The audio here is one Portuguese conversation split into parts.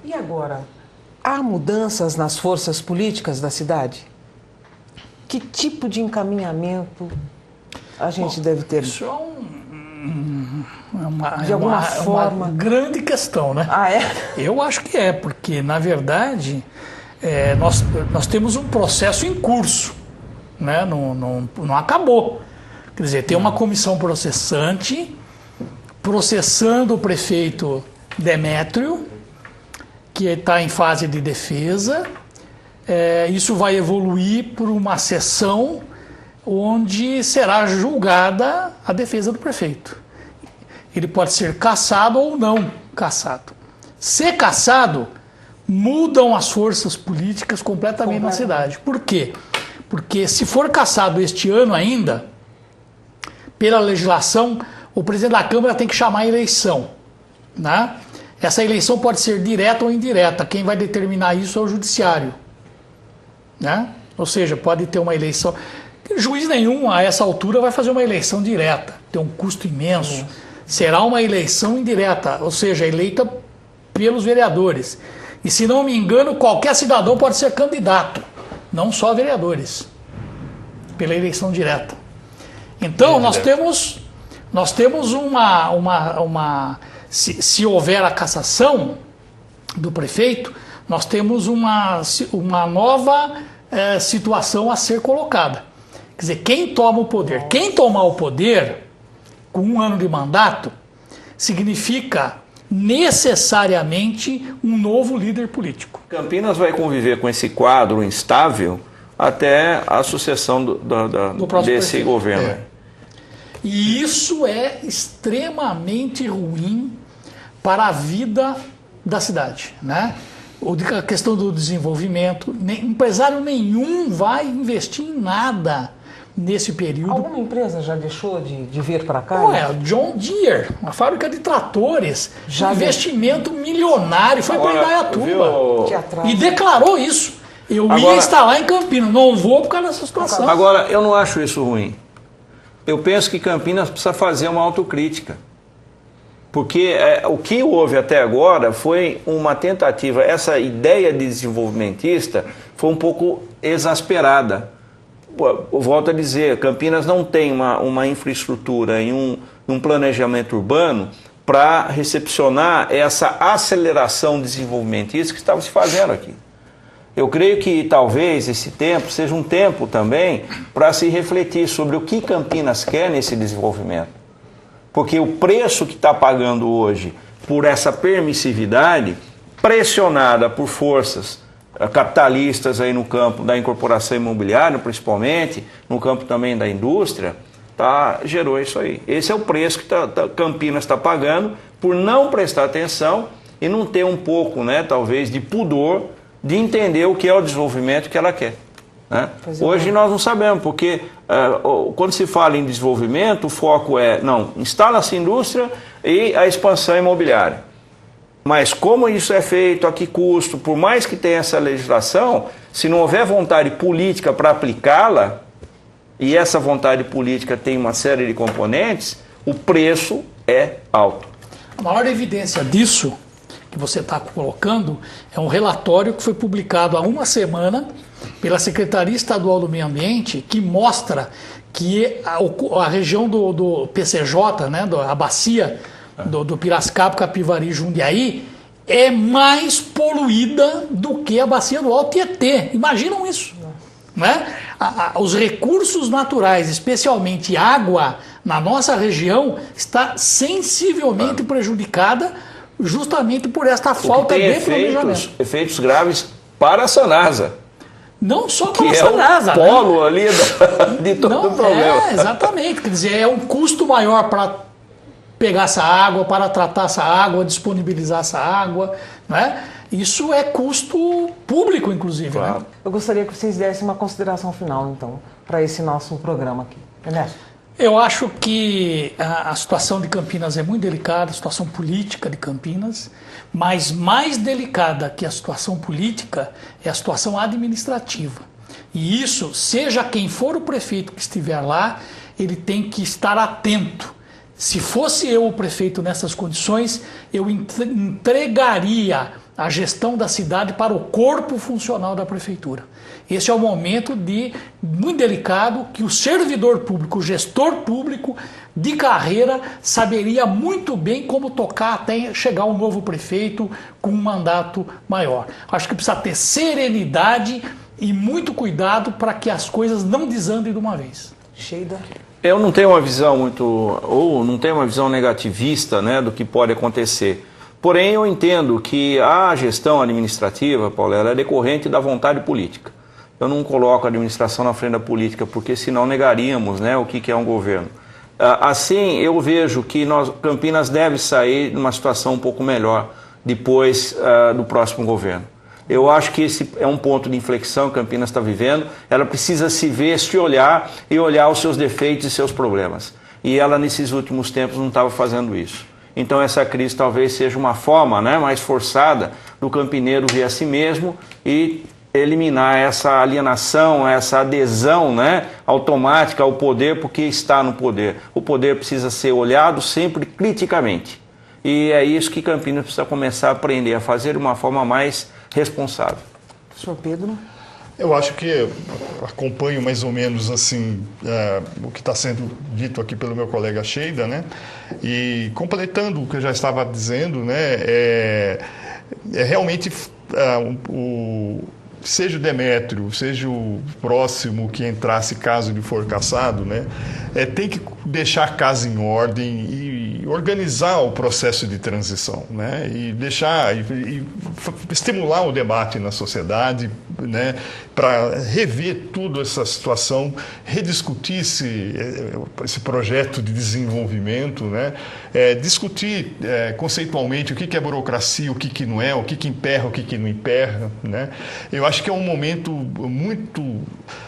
E agora, há mudanças nas forças políticas da cidade? Que tipo de encaminhamento a gente deve ter? Isso De alguma forma. uma grande questão, né? Ah, é? Eu acho que é, porque, na verdade, nós temos um processo em curso, né? Não acabou. Quer dizer, tem uma comissão processante, processando o prefeito Demétrio, que está em fase de defesa. Isso vai evoluir por uma sessão onde será julgada a defesa do prefeito. Ele pode ser cassado ou não cassado. Se cassado, mudam as forças políticas completamente na cidade. Por quê? Porque se for cassado este ano ainda, pela legislação, o presidente da Câmara tem que chamar a eleição, né? Essa eleição pode ser direta ou indireta. Quem vai determinar isso é o judiciário, né? Ou seja, pode ter uma eleição. Juiz nenhum, a essa altura, vai fazer uma eleição direta. Tem um custo imenso. Será uma eleição indireta, ou seja, eleita pelos vereadores. E, se não me engano, qualquer cidadão pode ser candidato, não só vereadores, pela eleição direta. Então, nós temos se houver a cassação do prefeito, nós temos uma nova situação a ser colocada. Quer dizer, quem toma o poder? Quem tomar o poder com 1 ano de mandato significa necessariamente um novo líder político. Campinas vai conviver com esse quadro instável até a sucessão desse prefeito. governo. E isso é extremamente ruim para a vida da cidade, né? A questão do desenvolvimento, empresário nenhum vai investir em nada nesse período. Alguma empresa já deixou de vir para cá? John Deere, uma fábrica de tratores, investimento milionário, foi para Indaiatuba e declarou isso. Eu ia instalar em Campinas, não vou por causa dessa situação. Agora, eu não acho isso ruim. Eu penso que Campinas precisa fazer uma autocrítica. Porque o que houve até agora foi uma tentativa, essa ideia de desenvolvimentista foi um pouco exasperada. Eu volto a dizer, Campinas não tem uma infraestrutura e um planejamento urbano para recepcionar essa aceleração desenvolvimentista que estava se fazendo aqui. Eu creio que talvez esse tempo seja um tempo também para se refletir sobre o que Campinas quer nesse desenvolvimento. Porque o preço que está pagando hoje por essa permissividade, pressionada por forças capitalistas aí no campo da incorporação imobiliária, principalmente, no campo também da indústria, gerou isso aí. Esse é o preço que Campinas está pagando por não prestar atenção e não ter um pouco, né, talvez, de pudor de entender o que é o desenvolvimento que ela quer. Né? Hoje nós não sabemos, porque quando se fala em desenvolvimento, o foco instala-se indústria e a expansão imobiliária. Mas como isso é feito, a que custo, por mais que tenha essa legislação, se não houver vontade política para aplicá-la, e essa vontade política tem uma série de componentes, o preço é alto. A maior evidência disso que você está colocando é um relatório que foi publicado há uma semana pela Secretaria Estadual do Meio Ambiente, que mostra que a região do PCJ, né, a bacia do Piracicaba, Capivari e Jundiaí, é mais poluída do que a bacia do Alto Tietê. Imaginam isso? Né? Os recursos naturais, especialmente água, na nossa região, está sensivelmente prejudicada justamente por esta falta de planejamento. Efeitos graves para a Sanasa. Não só para a Sanasa. Que é o polo ali de todo o problema. Exatamente. Quer dizer, é um custo maior para pegar essa água, para tratar essa água, disponibilizar essa água, né? Isso é custo público, inclusive. Claro. Né? Eu gostaria que vocês dessem uma consideração final, então, para esse nosso programa aqui. Ernesto? Eu acho que a situação de Campinas é muito delicada, a situação política de Campinas, mas mais delicada que a situação política é a situação administrativa. E isso, seja quem for o prefeito que estiver lá, ele tem que estar atento. Se fosse eu o prefeito nessas condições, eu entregaria a gestão da cidade para o corpo funcional da prefeitura. Esse é o momento muito delicado que o servidor público, o gestor público de carreira saberia muito bem como tocar até chegar um novo prefeito com um mandato maior. Acho que precisa ter serenidade e muito cuidado para que as coisas não desandem de uma vez. Sheida? Eu não tenho uma visão não tenho uma visão negativista, né, do que pode acontecer. Porém, eu entendo que a gestão administrativa, Paulo, ela é decorrente da vontade política. Eu não coloco a administração na frente da política, porque senão negaríamos, né, o que é um governo. Assim, eu vejo que Campinas deve sair de uma situação um pouco melhor depois do próximo governo. Eu acho que esse é um ponto de inflexão que Campinas está vivendo. Ela precisa se ver, se olhar e olhar os seus defeitos e seus problemas. E ela, nesses últimos tempos, não estava fazendo isso. Então, essa crise talvez seja uma forma, né, mais forçada do campineiro ver a si mesmo e eliminar essa alienação, essa adesão, né, automática ao poder, porque está no poder. O poder precisa ser olhado sempre criticamente. E é isso que Campinas precisa começar a aprender a fazer de uma forma mais responsável. Senhor Pedro? Eu acho que acompanho mais ou menos assim o que está sendo dito aqui pelo meu colega Sheida, né? E completando o que eu já estava dizendo, né? É realmente seja o Demétrio, seja o próximo que entrasse caso ele for cassado, né? Tem que deixar a casa em ordem e organizar o processo de transição, né? E deixar e estimular o debate na sociedade, né? Para rever toda essa situação, rediscutir esse projeto de desenvolvimento, né? Discutir conceitualmente o que é burocracia, o que não é, o que emperra, o que não emperra, né? Eu acho que é um momento muito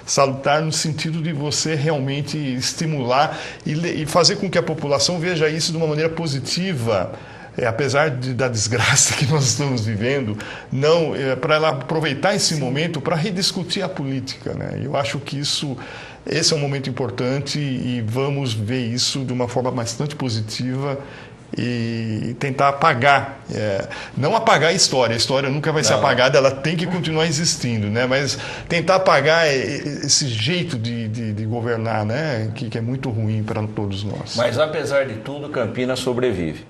salutar no sentido de você realmente estimular e fazer com que a população veja isso de uma maneira positiva, apesar da desgraça que nós estamos vivendo, para ela aproveitar esse momento para rediscutir a política, né? Eu acho que esse é um momento importante e vamos ver isso de uma forma bastante positiva e tentar apagar, não apagar a história nunca vai ser apagada, ela tem que continuar existindo, né? Mas tentar apagar esse jeito de governar, né? Que é muito ruim para todos nós. Mas apesar de tudo, Campinas sobrevive.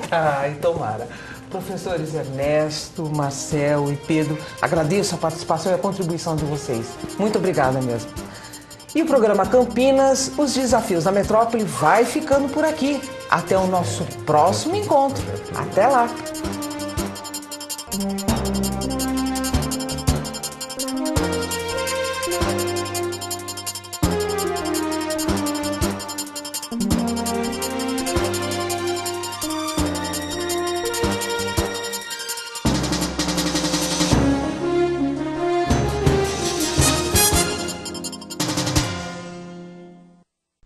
Ai, tomara. Professores Ernesto, Marcel e Pedro, agradeço a participação e a contribuição de vocês. Muito obrigada mesmo. E o programa Campinas, os desafios da metrópole vai ficando por aqui. Até o nosso próximo encontro. Até lá!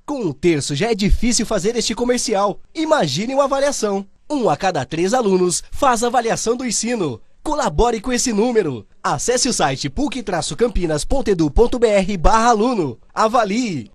Com um terço já é difícil fazer este comercial. Imagine uma avaliação. 1 a cada 3 alunos faz avaliação do ensino. Colabore com esse número. Acesse o site puc-campinas.edu.br/aluno. Avalie.